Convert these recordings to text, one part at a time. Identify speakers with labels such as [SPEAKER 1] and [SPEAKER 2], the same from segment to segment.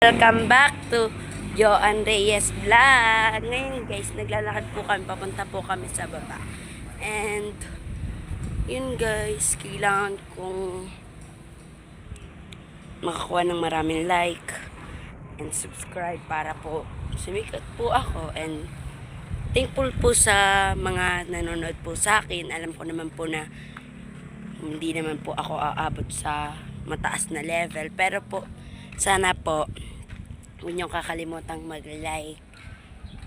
[SPEAKER 1] Welcome back to Joan Reyes Vlog. Ngayon guys, naglalakad po kami, papunta po kami sa baba. And, yun guys, kailangan kong makakuha ng maraming like and subscribe para po sumikat po ako. And, thankful po sa mga nanonood po sa akin. Alam ko naman po na hindi naman po ako aabot sa mataas na level. Pero po, sana po, huwag niyong kakalimutang mag-like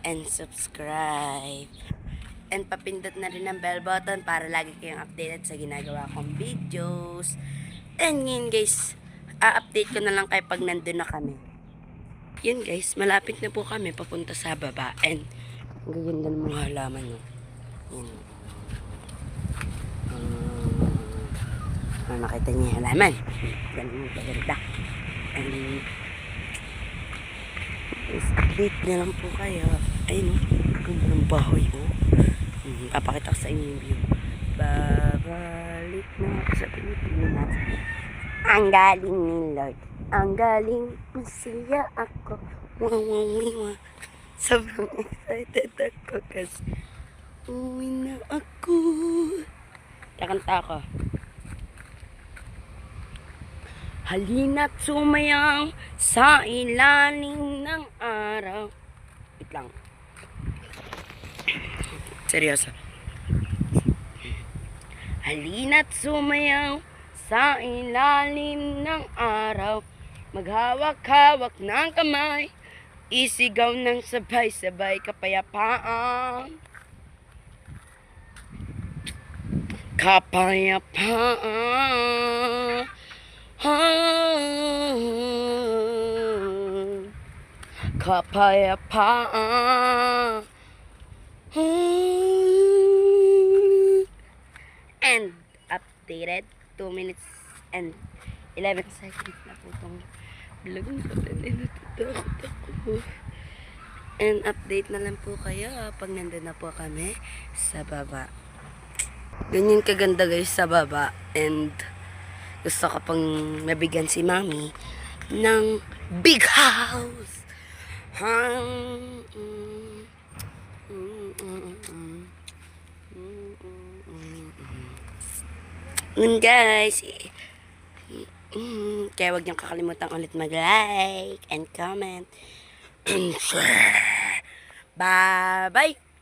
[SPEAKER 1] and subscribe. And papindot na rin ang bell button para lagi kayong updated sa ginagawa kong videos. And yun guys, a-update ko na lang kayo pag nandun na kami. Yun guys, malapit na po kami papunta sa baba. And ang gaganda ng mga halaman. No? Yun. Nakita niyo yung halaman. Ganun yung paganda. And update na lang po kayo. Ayun o, ganda ng bahoy o. Papakita ko sa inyo yung view. Babalik na ako sa Pilipinas. Ang galing ni Lord. Ang galing, masaya ako. Wow. Sobrang excited ako kasi uwi na ako. Kakanta ako. Halina't sumayaw sa ilalim ng araw. Wait lang. Seryoso. Halina't sumayaw sa ilalim ng araw. Maghawak-hawak ng kamay. Isigaw ng sabay-sabay kapayapaan. Kapayapaan. Kapayapaan. And updated 2 minutes and 11 seconds na po itong vlog na natatakot ako. And update na lang po kayo pag nandun na po kami sa baba. Ganyan kaganda guys sa baba. And gusto ko pang mabigyan si Mami ng big house. Guys, kaya wag niyong kakalimutan ulit mag-like and comment and share. Bye-bye!